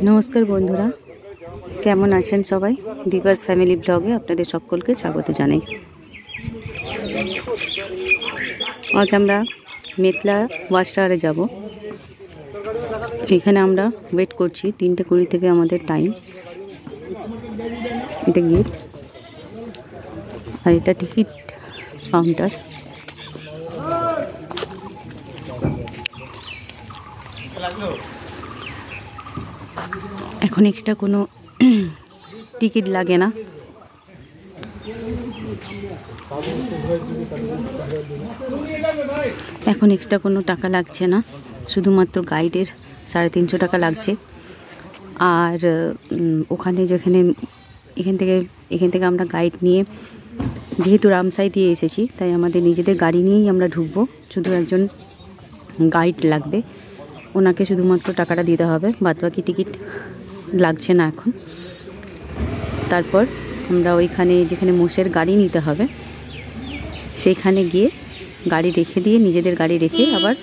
নমস্কার বন্ধুরা, কেমন আছেন সবাই? দিবাস ফ্যামিলি ব্লগে আপনাদের সকলকে স্বাগত জানাই। আজ আমরা মেতলা ওয়াচ টাওয়ারে যাব। এখানে আমরা ওয়েট করছি, 3:20 থেকে আমাদের টাইম। এটা গেট আর এটা টিকিট কাউন্টার। এখন এক্সট্রা কোনো টিকিট লাগে না। এখন এক্সট্রা কোনো টাকা লাগছে না, শুধুমাত্র গাইডের 350 টাকা লাগছে। আর ওখানে যেখানে এখান থেকে আমরা গাইড নিয়ে, যেহেতু রামসাই দিয়ে এসেছি তাই আমাদের নিজেদের গাড়ি নিয়েই আমরা ঢুকবো। শুধু একজন গাইড লাগবে, ওনাকে শুধুমাত্র টাকাটা দিতে হবে, বাদবাকি টিকিট লাগছে না এখন। তারপর আমরা ওইখানে যেখানে মোষের গাড়ি নিতে হবে সেইখানে গিয়ে গাড়ি রেখে দিয়ে, নিজেদের গাড়ি রেখে আবার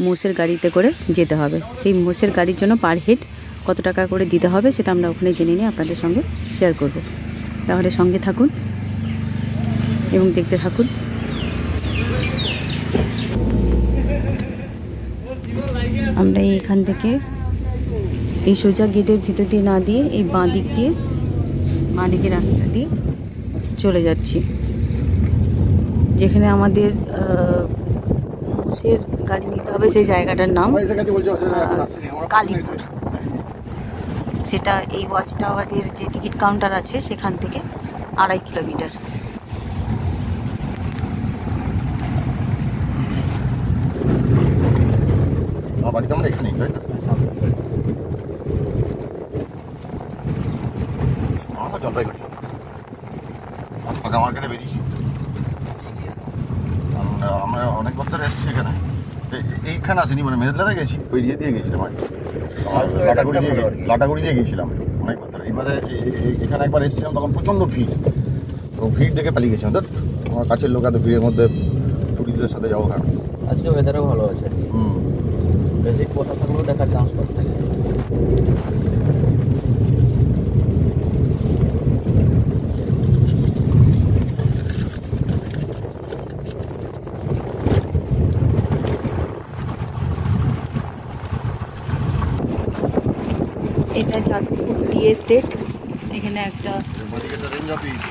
মোষের গাড়িতে করে যেতে হবে। সেই মোষের গাড়ির জন্য পার হেড কত টাকা করে দিতে হবে সেটা আমরা ওখানে জেনে নিয়ে আপনাদের সঙ্গে শেয়ার করব। তাহলে সঙ্গে থাকুন এবং দেখতে থাকুন। আমরা এখান থেকে এই সোজা গেটের ভিতর দিয়ে না দিয়ে এই বাঁ দিকের রাস্তা দিয়ে চলে যাচ্ছি, যেখানে আমাদের মোষের গাড়ি নিতে হবে। সেই জায়গাটার নাম কালীপুর। সেটা এই ওয়াচ টাওয়ারের যে টিকিট কাউন্টার আছে সেখান থেকে 2.5 কিলোমিটার। বাড়িতে আমরা এখানেই, তাই তো? আমরা জলপাইগুড়ি ফাঁকা মার্কেটে বেরিয়েছি। আমরা অনেক বছর এসেছি এখানে। এইখানে আসিনি, মানে মেদলাতে গেছি, ওই দিয়ে গেছিলাম। লাটাগুড়ি দিয়ে গেছিলাম অনেক বছর। এবারে এখানে একবার এসেছিলাম, তখন প্রচণ্ড ভিড়। তো ভিড় দেখে পালিয়ে গেছিলাম। তো আমার কাছের লোক এত ভিড়ের মধ্যে টুরিস্টদের সাথে যাবো কেন? আজকে ওয়েদারও ভালো আছে, বেশি কুয়াশাগুলো দেখার চান্স কম থাকে। এটা চাঁদপুর টি এস্টেট। এখানে একটা রেঞ্জ অফিস,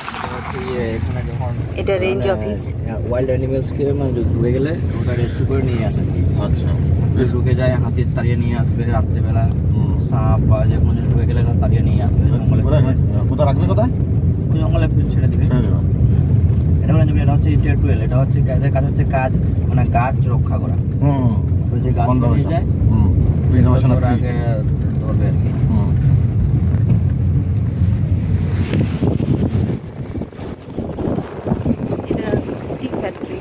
এখানে যখন এটা রেঞ্জ অফিস। ওয়াইল্ড অ্যানিমেলসকে মানে ঢুকে গেলে ওটা রেস্কিউ করে নিয়ে আসে। আচ্ছা, ঢুকে যায়, হাতির তাড়িয়ে নিয়ে আসবে রাত্রেবেলা। সাপ বা যে কোনো জিনিস ঢুকে গেলে তাড়িয়ে নিয়ে আসবে। কোথায় রাখবে? কোথায়? জঙ্গলে ছেড়ে দিবে। এটা মানে এটা হচ্ছে ইন্ডিয়া 12। এটা হচ্ছে কাজের কাজ হচ্ছে মানে গাছ রক্ষা করা। তো যে গাছ নিয়ে যায় আগে ধরবে আর কি। এটা টি ফ্যাক্টরি।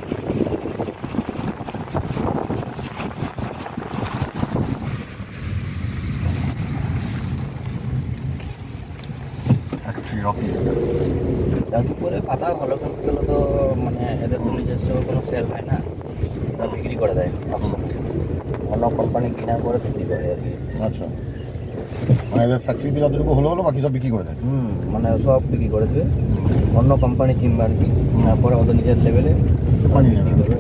দুপুরে পাতা ভালো করতে গেলে তো মানে এদের তো নিজস্ব কোনো সেল হয় না, বিক্রি করে দেয় অন্য কোম্পানি কিনা করে বিক্রি করে আর কি। আচ্ছা, মানে এবার ফ্যাক্টরিতে যতটুকু হলো বাকি সব বিক্রি করে দেয়। মানে সব বিক্রি করে দেবে, অন্য কোম্পানি কিনবে আর কি। তারপরে ওদের নিজের লেভেলে বিক্রি করবে।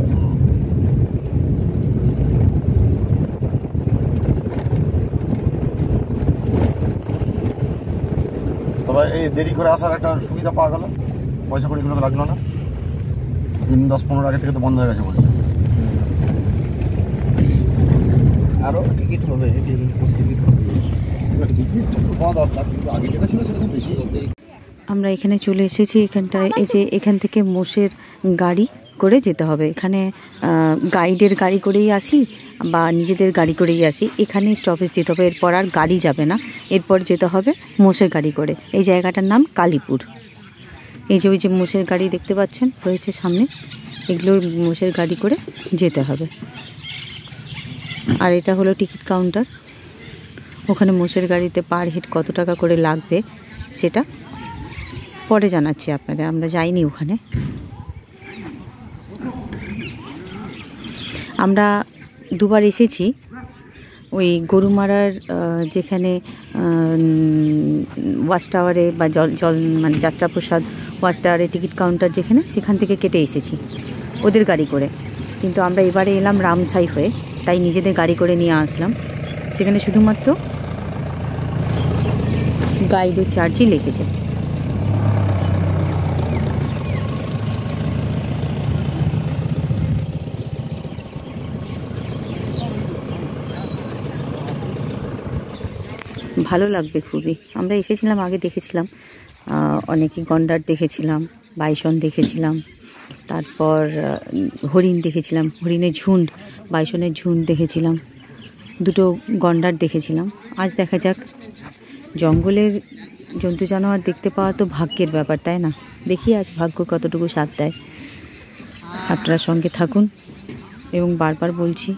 তবে এই দেরি করে আসার একটা সুবিধা পাওয়া গেল, পয়সা কড়িগুলো লাগলো না। 10-15 আগে থেকে তো বন্ধ হয়ে গেছে বলছে। আরও টিকিট হবে, টিকিট হওয়া দরকার, কিন্তু আগে যেটা ছিল সেটা খুব বেশি। আমরা এখানে চলে এসেছি। এখানটায় এই যে এখান থেকে মোষের গাড়ি করে যেতে হবে। এখানে গাইডের গাড়ি করেই আসি বা নিজেদের গাড়ি করেই আসি, এখানে স্টপেজ দিতে হবে। এরপর আর গাড়ি যাবে না, এরপর যেতে হবে মোষের গাড়ি করে। এই জায়গাটার নাম কালীপুর। এই যে ওই যে মোষের গাড়ি দেখতে পাচ্ছেন রয়েছে সামনে, এগুলো মোষের গাড়ি করে যেতে হবে। আর এটা হলো টিকিট কাউন্টার। ওখানে মোষের গাড়িতে পার হেড কত টাকা করে লাগবে সেটা পরে জানাচ্ছি আপনাদের, আমরা যাইনি ওখানে। আমরা দুবার এসেছি, ওই গরুমারার যেখানে ওয়াচ টাওয়ারে বা জল মানে যাত্রাপ্রসাদ ওয়াচ টাওয়ারে টিকিট কাউন্টার যেখানে, সেখান থেকে কেটে এসেছি ওদের গাড়ি করে। কিন্তু আমরা এবারে এলাম রামসাই হয়ে, তাই নিজেদের গাড়ি করে নিয়ে আসলাম। সেখানে শুধুমাত্র গাইডের চার্জই লিখেছে। ভালো লাগবে খুবই। আমরা এসেছিলাম, আগে দেখেছিলাম অনেকই গন্ডার দেখেছিলাম, বাইসন দেখেছিলাম, তারপর হরিণ দেখেছিলাম, হরিণের ঝুন্ড, বাইসনের ঝুন্ড দেখেছিলাম, দুটো গন্ডার দেখেছিলাম। আজ দেখা যাক, জঙ্গলের জন্তু জানোয়ার দেখতে পাওয়া তো ভাগ্যের ব্যাপার, তাই না? দেখি আজ ভাগ্য কতটুকু সাথ দেয়। আপনারা সঙ্গে থাকুন এবং বারবার বলছি,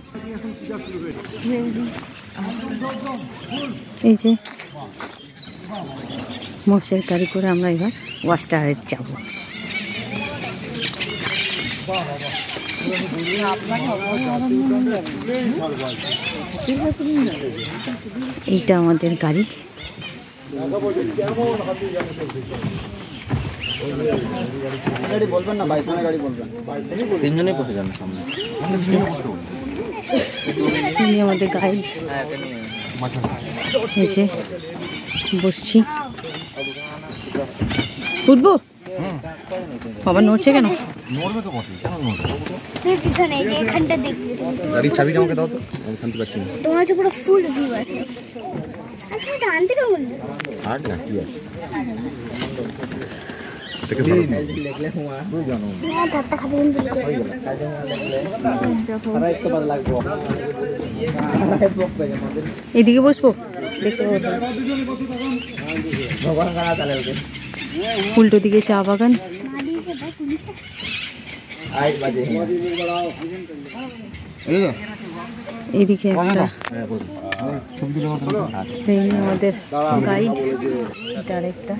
এই যে মোষের গাড়ি করে আমরা এবার ওয়াচ টাওয়ারে যাব। এইটা আমাদের গাড়ি। বলবেন না, বাইকখানা গাড়ি বলবেন, তিনজনেই বসে যান সামনে। তিনি আমাদের গাইড, এসে বসছি। উঠবো? বাবা নড়ছে কেন? নড়বে তো বটে, কেন নড়বে? পিছনে এই যে এখানটা দেখবি। গাড়ির চাবিটা আমাকে দাও তো, আমি শান্তি পাচ্ছি না। তোমার কাছে পুরো ফুল ভিউ আছে। আচ্ছা এটা আনতে কেমন বললে? আর না কি আছে? চারটা খাবে কিন্তু এদিকে বসবো, উল্টো দিকে চা বাগান। এদিকে একটা আমাদের গাইড, এটা আরেকটা,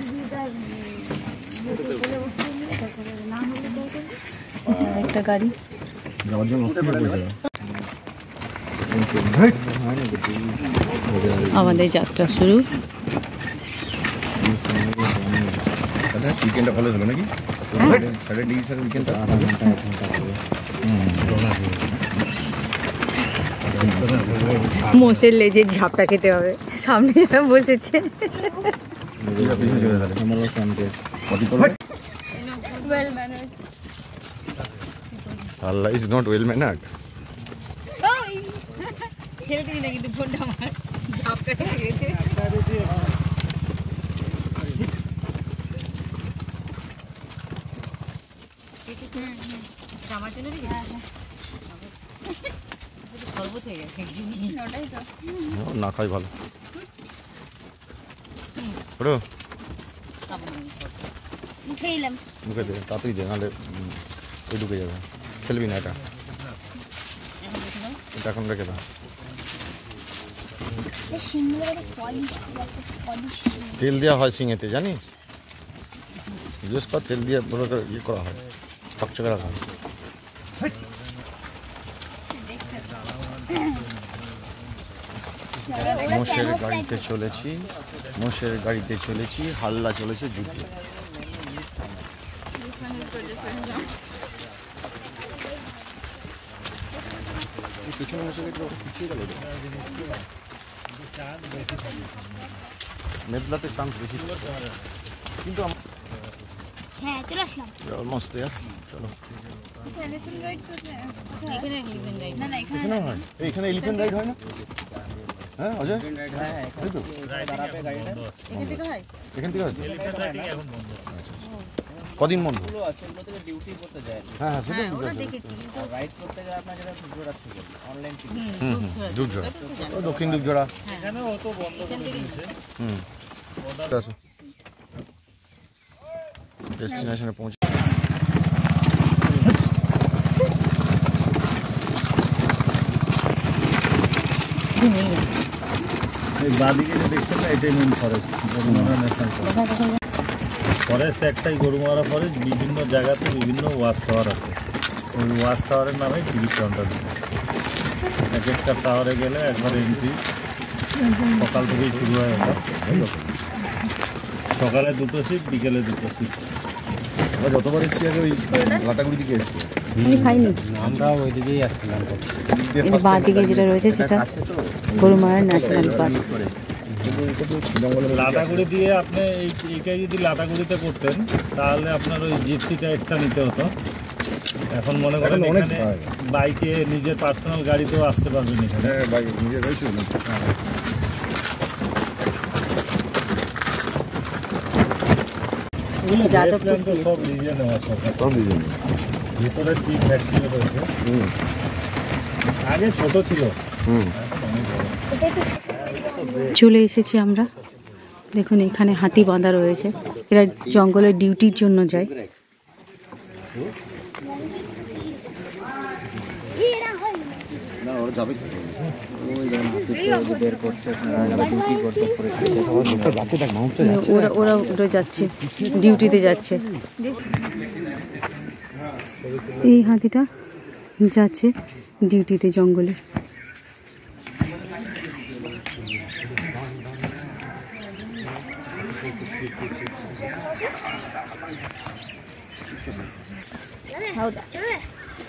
একটা গাড়ি। আমাদের যাত্রা শুরু। উইকেন্ডটা ভালো ছিল নাকি? স্যাটারডে স্যার উইকেন্ডটা মোষের লেজের ঝাপটা খেতে হবে, সামনে যারা বসেছে। আল্লাহ ইজ নট ওয়েল ম্যানার্ড। কিন্তু ফোনটা আমার ঝাপটা খেয়ে গেছে। আমার জন্য না খাই ভালো। মুখে দে, তাতেই দে, নাহলে ওই ঢুকে যাবে। খেলবি না এটা, এটা এখন রেখে দাও। তেল দেওয়া হয় শিঙেতে, জানিস? জিজ্ঞেস কর, তেল দিয়ে বড় করে ইয়ে করা হয়, চকচকে রাখা হয়। মোষের গাড়িতে চলেছি, মোষের গাড়িতে চলেছি, হাল্লা চলেছে যুদ্ধে। পিছনে মোষের গাড়িটা পিছিয়ে গেল। মেদলাতে চান্স বেশি, কিন্তু হ্যাঁ চলে আসলাম অলমোস্ট দেয়ার। চলো, এখানে এলিফ্যান্ট রাইড হয় না? হ্যাঁ অজয়, এখান থেকে কদিন বন্ধ? হ্যাঁ হ্যাঁ, দুধজোড়া, দক্ষিণ দুধজোড়া। ডেস্টিনেশনে পৌঁছে বাদিকে যে দেখছেন না, এটাই main forest, Gorumara national forest. Forest একটাই গরুমারা ফরেস্ট, বিভিন্ন জায়গাতে বিভিন্ন ওয়াচ টাওয়ার আছে। ওই ওয়াচ টাওয়ারের নামে টিকিট কাউন্টার। এক একটা টাওয়ারে গেলে একবার এন্ট্রি, সকাল থেকেই শুরু হয় এটা। সকালে 2টো শিফট, বিকেলে 2টো শিফট। আমরা যতবার এসেছি আগে ওই লাটাগুড়ি দিকে এসেছি। আমি খাইনি। আমরা ওই দিকেই আসছিলাম। এর বাঁ দিকে যেটা রয়েছে সেটা গরুমারা ন্যাশনাল পার্ক। লাটাগুড়ি দিয়ে আপনি এইটাই যদি লাটাগুড়িতে করতেন তাহলে আপনার ওই জিপসিটা এক্সট্রা নিতে হতো। এখন মনে করেন অনেক এখানে বাইকে নিজের পার্সোনাল গাড়িতেও আসতে পারবেন এখানে। নিজের গাড়ি ছিল না। যাদবপুর তো সব নিজে নেওয়া সরকার, সব নিজে। ভিতরে টি ফ্যাক্টরি রয়েছে। আগে ছোট ছিল, এখন অনেক বড়। চলে এসেছি আমরা। দেখুন এখানে হাতি বাঁধা রয়েছে, এরা জঙ্গলের ডিউটির জন্য যায়। না ওরা যাবে কি? ওরা ওরা যাচ্ছে, ডিউটিতে যাচ্ছে। এই হাতিটা যাচ্ছে ডিউটিতে জঙ্গলে।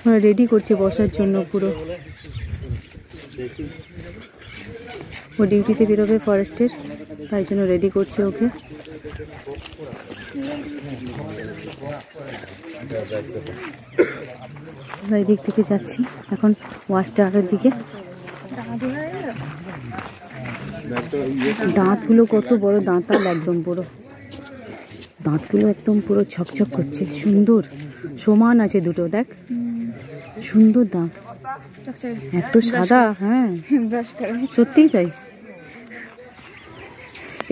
ওরা রেডি করছে বসার জন্য পুরো। ও ডিউটিতে বেরোবে ফরেস্টের, তাই জন্য রেডি করছে ওকে। আমরা এদিক থেকে যাচ্ছি এখন ওয়াচ টাওয়ারের দিকে। দাঁতগুলো কত বড় দাঁতাল, একদম পুরো দাঁতগুলো একদম পুরো ছকছক করছে, সুন্দর সমান আছে দুটো, দেখ সুন্দর দাঁত, এত সাদা। হ্যাঁ সত্যিই তাই।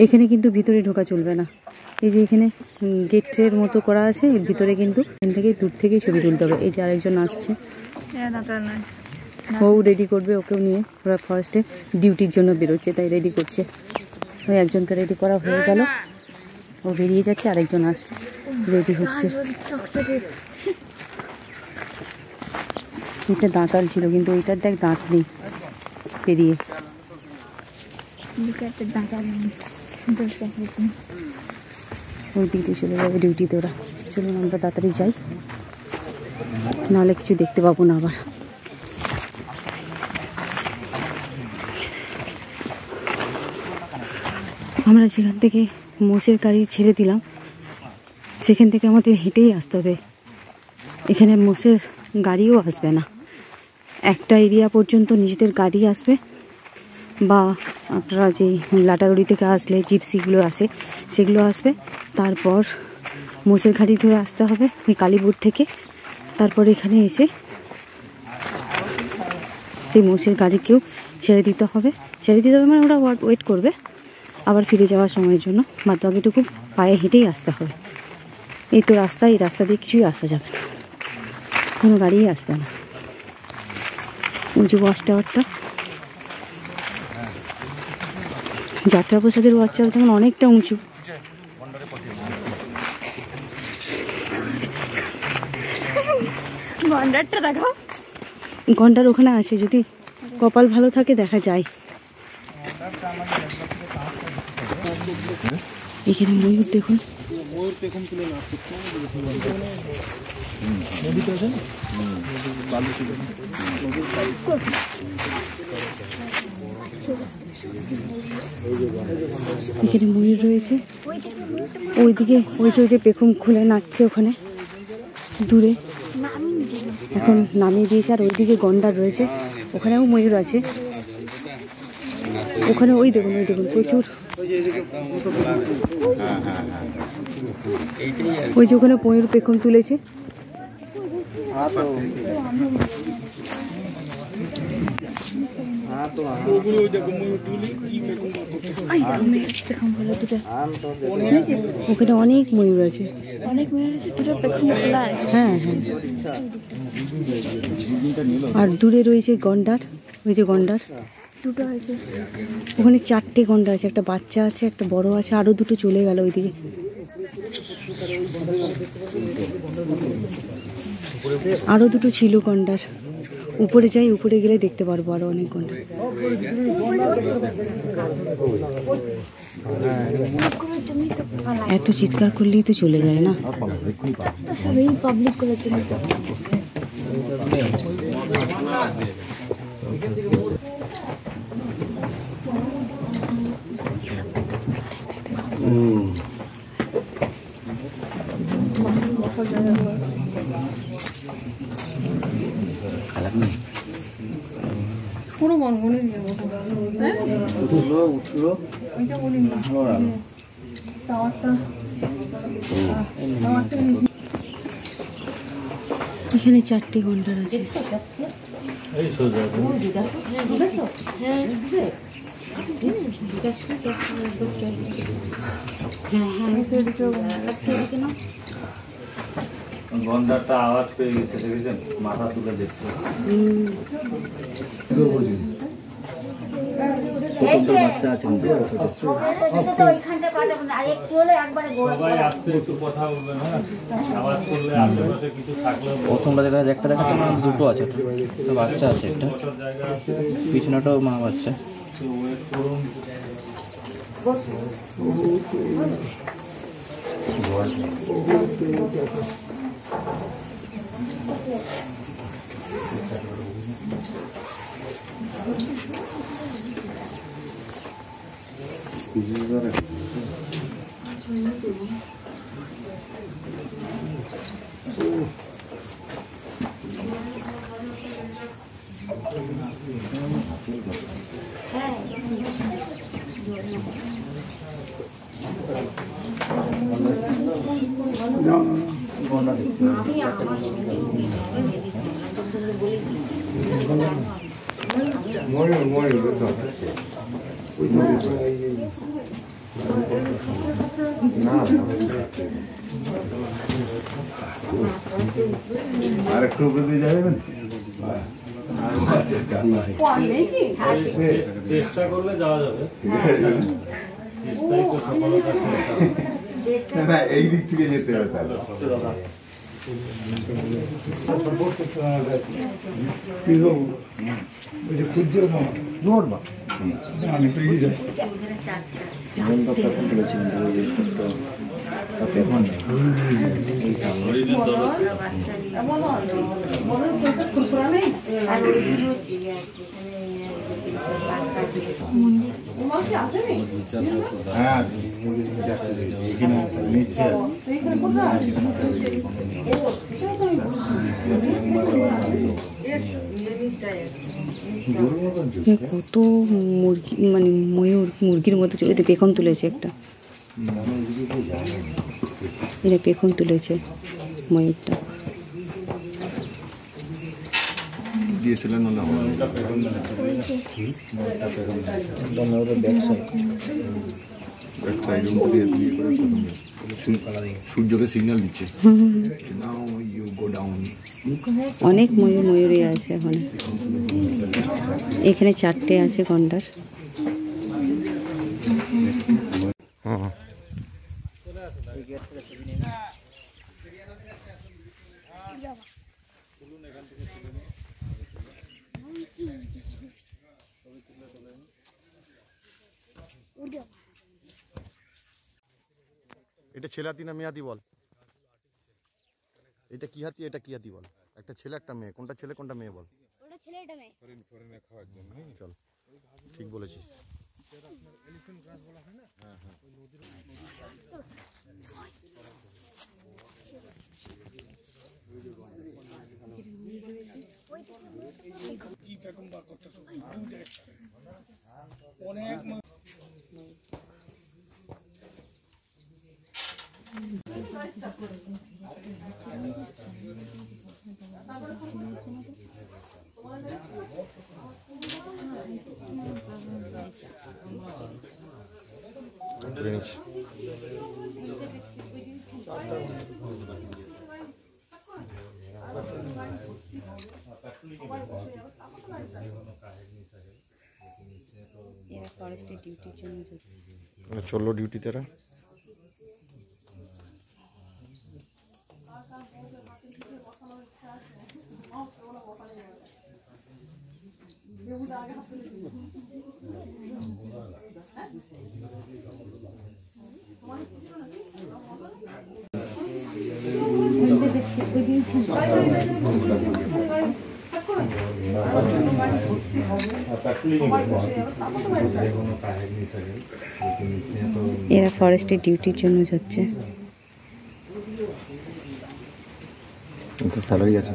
এখানে কিন্তু ভিতরে ঢোকা চলবে না, এই যে এখানে গেটের মতো করা আছে, এর ভিতরে কিন্তু এখান থেকে দূর থেকেই ছবি তুলতে হবে। এই যে আরেকজন আসছে, ও রেডি করবে ওকেও নিয়ে। ওরা ফার্স্টে ডিউটির জন্য বেরোচ্ছে, তাই রেডি করছে। ওই একজনকে রেডি করা হয়ে গেল, ও বেরিয়ে যাচ্ছে, আরেকজন আসছে, রেডি হচ্ছে। এটা দাঁতাল ছিল, কিন্তু ওইটার দেখ দাঁত নেই, পেরিয়ে ওই দিক দিয়ে চলে যাবে ডিউটিতে ওরা। চলুন আমরা তাড়াতাড়ি যাই, নাহলে কিছু দেখতে পাবো না আবার। আমরা যেখান থেকে মোষের গাড়ি ছেড়ে দিলাম সেখান থেকে আমাদের হেঁটেই আসতে হবে। এখানে মোষের গাড়িও আসবে না, একটা এরিয়া পর্যন্ত নিজেদের গাড়ি আসবে, বা আপনারা যে লাটাগুড়ি থেকে আসলে জিপসিগুলো আসে সেগুলো আসবে। তারপর মোষের গাড়ি ধরে আসতে হবে ওই কালীপুর থেকে। তারপর এখানে এসে সেই মোষের গাড়িকেও ছেড়ে দিতে হবে। মানে ওরা ওয়েট করবে আবার ফিরে যাওয়ার সময়ের জন্য। বাদ বাকিটুকু পায়ে হেঁটেই আসতে হবে। এই তো রাস্তা, এই রাস্তা দিয়ে কিছুই আসা যাবে না, কোনো গাড়িই আসবে না। ওই যে ওয়াচ টাওয়ারটা, যাত্রা প্রসাদের ওয়াচ টাওয়ার যেমন অনেকটা উঁচু, গন্ডারটা দেখাও। গন্ডার ওখানে আছে, যদি কপাল ভালো থাকে দেখা যায়। এখানে ময়ূর দেখুন, এখানে ময়ূর রয়েছে। ওইদিকে ওই যে পেখম খুলে নাচছে ওখানে দূরে, এখন নামিয়ে দিয়েছে। আর ওইদিকে গন্ডার রয়েছে, ওখানেও ময়ূর আছে। ওখানে ওই দেখুন প্রচুর, ওই যে ওখানে ময়ূর পেখম তুলেছে। ওখানে অনেক ময়ূর আছে, হ্যাঁ হ্যাঁ। আর দূরে রয়েছে গন্ডার, ওই যে গন্ডার দুটো আছে ওখানে, 4টে গন্ডার আছে, একটা বাচ্চা আছে, একটা বড় আছে, আরো দুটো চলে গেল ওইদিকে। আরো দুটো ছিল গন্ডার, উপরে যাই, উপরে গেলে দেখতে পারবো আরো অনেক গন্ডার। এত চিৎকার করলেই তো চলে যায় না। সবাই পাবলিক করার জন্য পুরো গনগনে দিয়ে উঠলো ওইটা বলি না এখানে 4টে গন্ডার আছে। এই সোজা গন্ডারটা আওয়াজ পেয়ে গেছে, দেখেছেন? মাথা তুলে দেখছে। বাচ্চা আছে সবাই আস্তে একটু কথা বলবে, হ্যাঁ? আওয়াজ করলে আশেপাশে কিছু থাকলেও প্রথমটা দেখা যায়, একটা দেখাচ্ছে না, দুটো আছে, একটা বাচ্চা আছে, একটা বসার জায়গা আছে, পিছনেটাও মা বাচ্চা। একটু ওয়েট করুন। আর একটু উপরে দিয়ে যাবেন, চেষ্টা করলে যাওয়া যাবে, চেষ্টাই তো সফলতা। না এই দিক থেকে যেতে হবে তাহলে। হ্যাঁ এখানে নিচে কত মুরগি, মানে ময়ূর মুরগির মতো চলে, পেখম তুলেছে একটা, এটা পেখম তুলেছে ময়ূরটা। দিয়েছিলেন না সূর্যকে সিগন্যাল দিচ্ছে। অনেক ময়ূরই আছে এখন। এখানে 4টে আছে গন্ডার। এটা ছেলে হাতি না মেয়ে হাতি বল? এটা কি হাতি, এটা কি হাতি বল? একটা ছেলে একটা মেয়ে, কোনটা ছেলে কোনটা মেয়ে বল? ওটা ছেলে এটা মেয়ে। চল ঠিক বলেছিস। চললো ডিউটিতে এরা। এরা ফরেস্টের ডিউটির জন্য যাচ্ছে। স্যালারি আছে।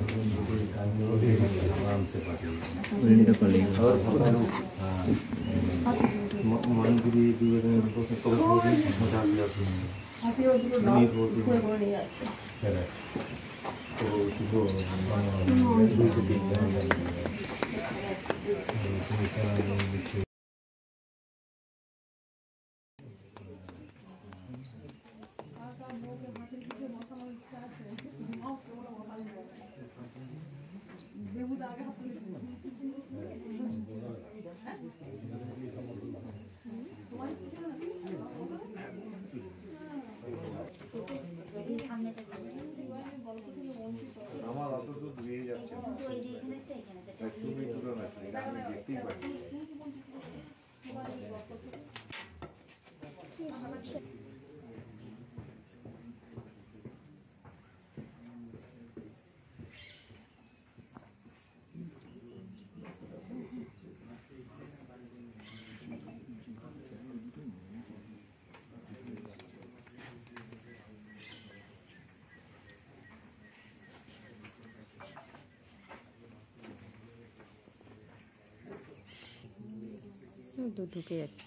ঢুকে যাচ্ছে।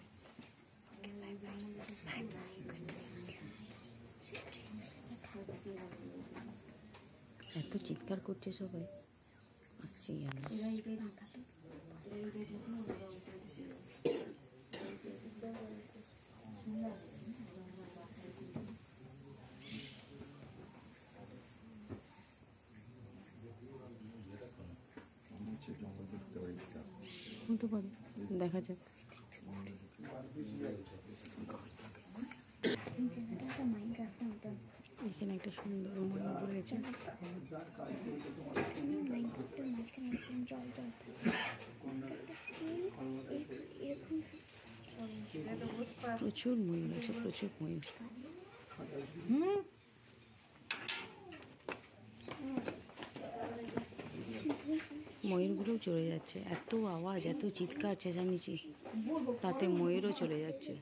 এত চিৎকার করছে সবাই, আসছেই আমরা। হতে পারে, দেখা যাক। এখানে একটা সুন্দর ময়ূর রয়েছে। প্রচুর ময়ূর আছে, প্রচুর ময়ূর। ময়ূরগুলোও চলে যাচ্ছে। এত আওয়াজ, এত চিৎকার চেঁচামেচি, তাতে ময়ূরও চলে যাচ্ছে।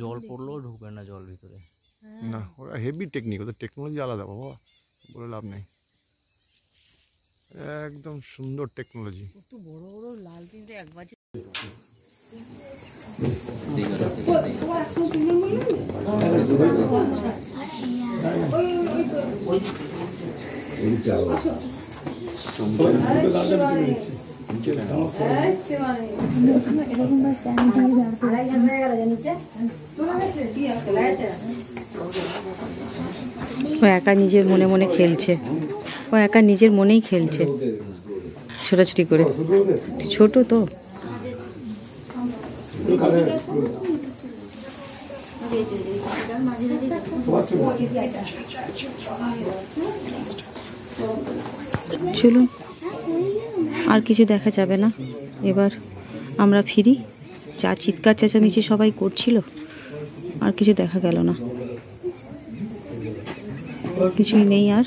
জল পড়লেও ঢুকবে না জল ভিতরে। না, ওরা হেভি টেকনিক, ওদের টেকনোলজি আলাদা বাবা, বলে লাভ নেই। একদম সুন্দর টেকনোলজি। কত বড় বড় লাল তিনটে একবার ও একা নিজের মনে মনে খেলছে, ও একা নিজের মনেই খেলছে ছোটাছুটি করে। ছোট তো, চলুন আর কিছু দেখা যাবে না, এবার আমরা ফিরি। যা চিৎকার চেঁচামেচি সবাই করছিল, আর কিছু দেখা গেল না, কিছুই নেই আর।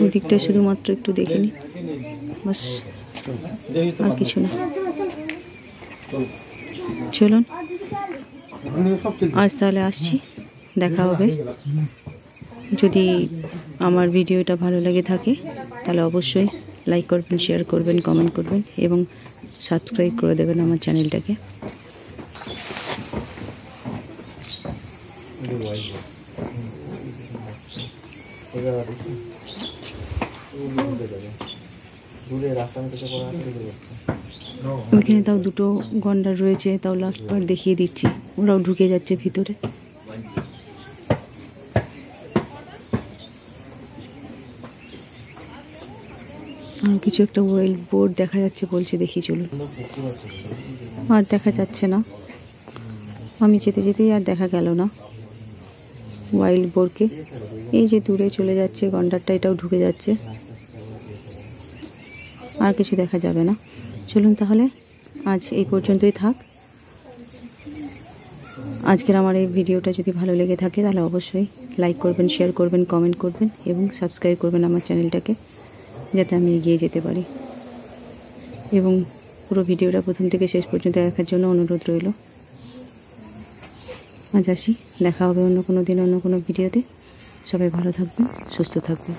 ওদিকটা শুধুমাত্র একটু দেখে নি, বাস, আর কিছু না। চলুন আজ তাহলে আসছি, দেখা হবে। যদি আমার ভিডিওটা ভালো লেগে থাকে তাহলে অবশ্যই লাইক করবেন, শেয়ার করবেন, কমেন্ট করবেন এবং সাবস্ক্রাইব করে দেবেন আমার চ্যানেলটাকে। ওইখানে তাও দুটো গন্ডার রয়েছে, তাও লাস্ট বার দেখিয়ে দিচ্ছি, ওরাও ঢুকে যাচ্ছে ভিতরে। আর কিছু একটা ওয়েল বোর্ড দেখা যাচ্ছে বলছে, দেখি চলুন। আর দেখা যাচ্ছে না, আমি যেতে যেতেই আর দেখা গেল না ওয়াইল্ড বোরকে। এই যে দূরে চলে যাচ্ছে গন্ডারটা, এটাও ঢুকে যাচ্ছে, আর কিছু দেখা যাবে না। চলুন তাহলে আজ এই পর্যন্তই থাক। আজকের আমার এই ভিডিওটা যদি ভালো লেগে থাকে তাহলে অবশ্যই লাইক করবেন, শেয়ার করবেন, কমেন্ট করবেন এবং সাবস্ক্রাইব করবেন আমার চ্যানেলটাকে, যাতে আমি এগিয়ে যেতে পারি। এবং পুরো ভিডিওটা প্রথম থেকে শেষ পর্যন্ত দেখার জন্য অনুরোধ রইল। আজ আসি, দেখা হবে অন্য কোনো দিন অন্য কোনো ভিডিওতে। সবাই ভালো থাকবেন, সুস্থ থাকবেন।